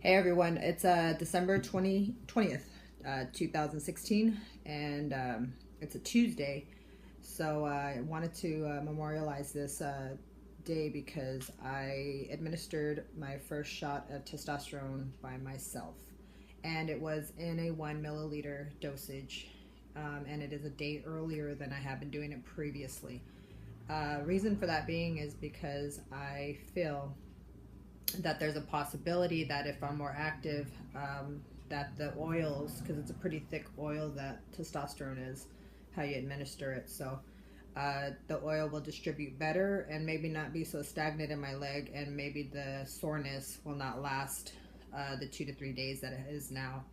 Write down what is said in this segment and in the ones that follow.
Hey everyone, it's December 20th, 2016, and it's a Tuesday. So I wanted to memorialize this day because I administered my first shot of testosterone by myself. And it was in a 1 milliliter dosage, and it is a day earlier than I have been doing it previously. Reason for that being is because I feel that there's a possibility that if I'm more active, that the oils, because it's a pretty thick oil that testosterone is, how you administer it. So the oil will distribute better and maybe not be so stagnant in my leg, and maybe the soreness will not last the 2 to 3 days that it is now.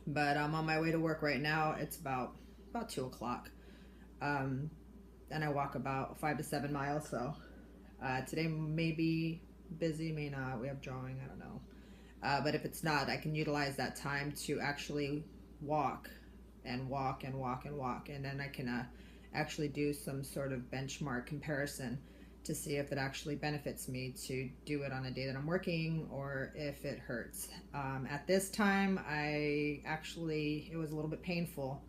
But I'm on my way to work right now. It's about 2 o'clock, and I walk about 5 to 7 miles. So today may be busy, may not. We have drawing, I don't know. But if it's not, I can utilize that time to actually walk and walk and walk and walk. And then I can actually do some sort of benchmark comparison to see if it actually benefits me to do it on a day that I'm working or if it hurts. At this time, it was a little bit painful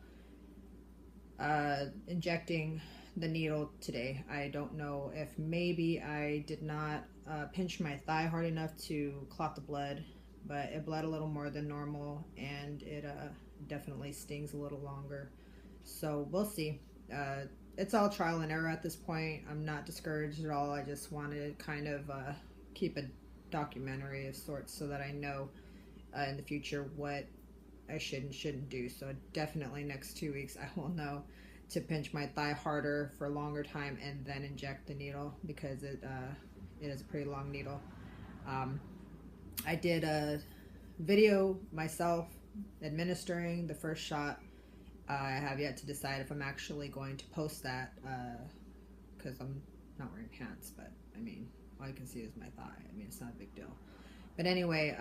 injecting the needle today. I don't know if maybe I did not pinch my thigh hard enough to clot the blood, but it bled a little more than normal, and it definitely stings a little longer. So we'll see. It's all trial and error at this point. I'm not discouraged at all. I just wanted to kind of keep a documentary of sorts so that I know in the future what I should and shouldn't do. So definitely next 2 weeks I will know to pinch my thigh harder for a longer time and then inject the needle, because it is a pretty long needle. I did a video myself administering the first shot. I have yet to decide if I'm actually going to post that because I'm not wearing pants, but I mean, all you can see is my thigh. I mean, it's not a big deal. But anyway,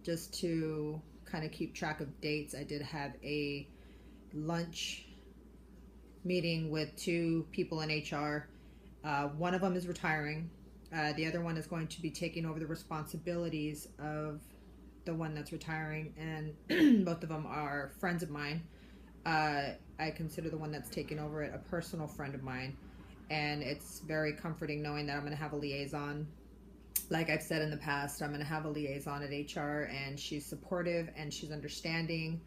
just to kind of keep track of dates, I did have a lunch meeting with 2 people in HR. One of them is retiring. The other one is going to be taking over the responsibilities of the one that's retiring, and both of them are friends of mine. I consider the one that's taking over it a personal friend of mine, and it's very comforting knowing that I'm going to have a liaison. Like I've said in the past, I'm going to have a liaison at HR, and she's supportive and she's understanding,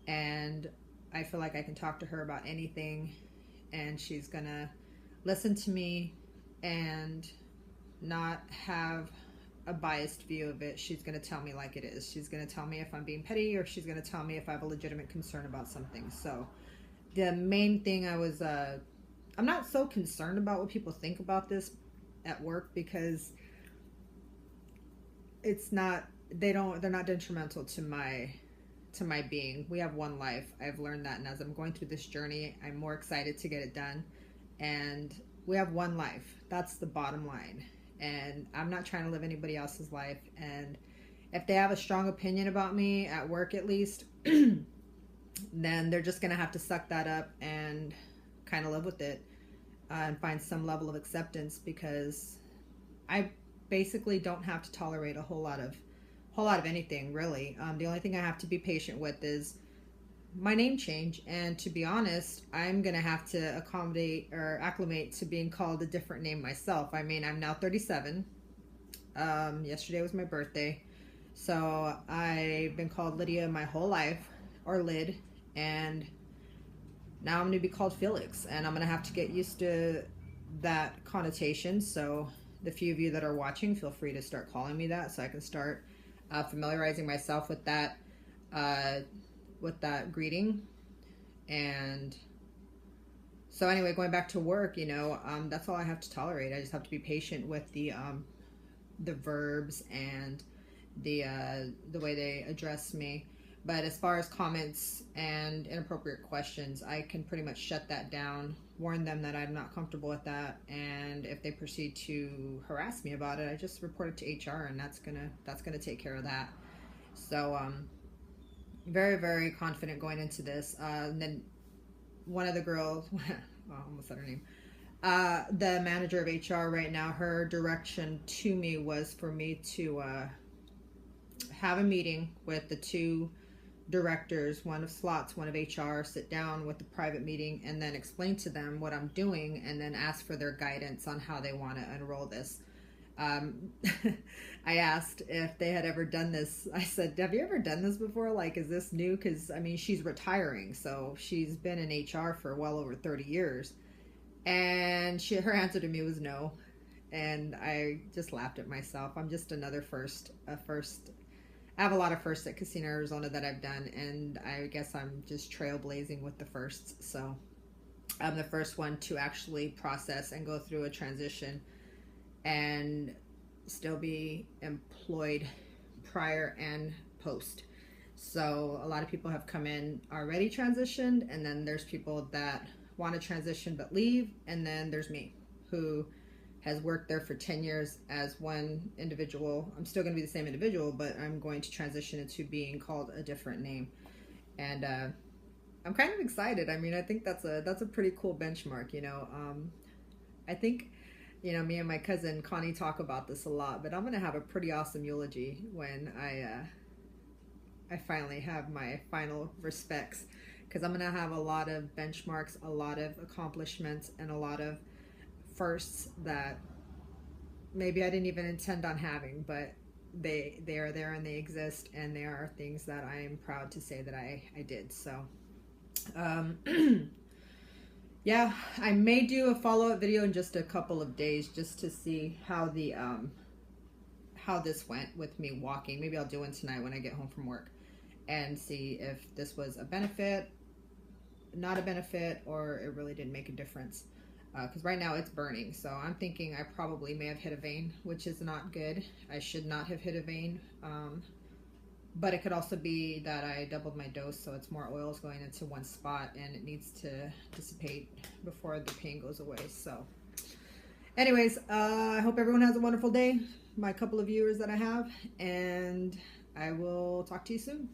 and I feel like I can talk to her about anything, and she's going to listen to me and not have a biased view of it. She's going to tell me like it is. She's going to tell me if I'm being petty, or she's going to tell me if I have a legitimate concern about something. So the main thing I'm not so concerned about what people think about this at work, because they're not detrimental to my being. We have one life. I've learned that, and as I'm going through this journey, I'm more excited to get it done. And we have one life. That's the bottom line. And I'm not trying to live anybody else's life. And if they have a strong opinion about me at work, at least, then they're just gonna have to suck that up and kind of live with it, and find some level of acceptance, because I basically don't have to tolerate a whole lot of anything, really. The only thing I have to be patient with is my name change, and to be honest, I'm gonna have to accommodate or acclimate to being called a different name myself. I mean, I'm now 37. Yesterday was my birthday, so I've been called Lydia my whole life, or Lyd, and now I'm gonna be called Felix, and I'm gonna have to get used to that connotation. So the few of you that are watching, feel free to start calling me that, so I can start familiarizing myself with that greeting. And so anyway, going back to work, that's all I have to tolerate. I just have to be patient with the verbs and the way they address me. But as far as comments and inappropriate questions, I can pretty much shut that down, warn them that I'm not comfortable with that, and if they proceed to harass me about it, I just report it to HR, and that's gonna take care of that. So very, very confident going into this. And then one of the girls, I almost said her name. The manager of HR right now, her direction to me was for me to have a meeting with the two directors, one of slots, one of HR, sit down with the private meeting, and then explain to them what I'm doing, and then ask for their guidance on how they want to enroll this. I asked if they had ever done this. I said, have you ever done this before? Like, is this new? Because, I mean, she's retiring, so she's been in HR for well over 30 years. And her answer to me was no. And I just laughed at myself. I'm just another first. I have a lot of firsts at Casino Arizona that I've done, and I guess I'm just trailblazing with the firsts. So I'm the first one to actually process and go through a transition and still be employed prior and post. So a lot of people have come in already transitioned, and then there's people that want to transition but leave, and then there's me, who has worked there for 10 years as one individual. I'm still going to be the same individual, but I'm going to transition into being called a different name. And I'm kind of excited. I mean, I think that's a pretty cool benchmark, you know. I think, you know, me and my cousin Connie talk about this a lot, but I'm going to have a pretty awesome eulogy when I finally have my final respects, because I'm going to have a lot of benchmarks, a lot of accomplishments, and a lot of firsts that maybe I didn't even intend on having, but they are there and they exist, and they are things that I am proud to say that I did. So yeah, I may do a follow-up video in just a couple of days just to see how the how this went with me walking. Maybe I'll do one tonight when I get home from work and see if this was a benefit, not a benefit, or it really didn't make a difference. Because right now it's burning, so I'm thinking I probably may have hit a vein, which is not good. I should not have hit a vein, but it could also be that I doubled my dose, so it's more oils going into one spot, and it needs to dissipate before the pain goes away. So anyways, I hope everyone has a wonderful day, my couple of viewers that I have, and I will talk to you soon.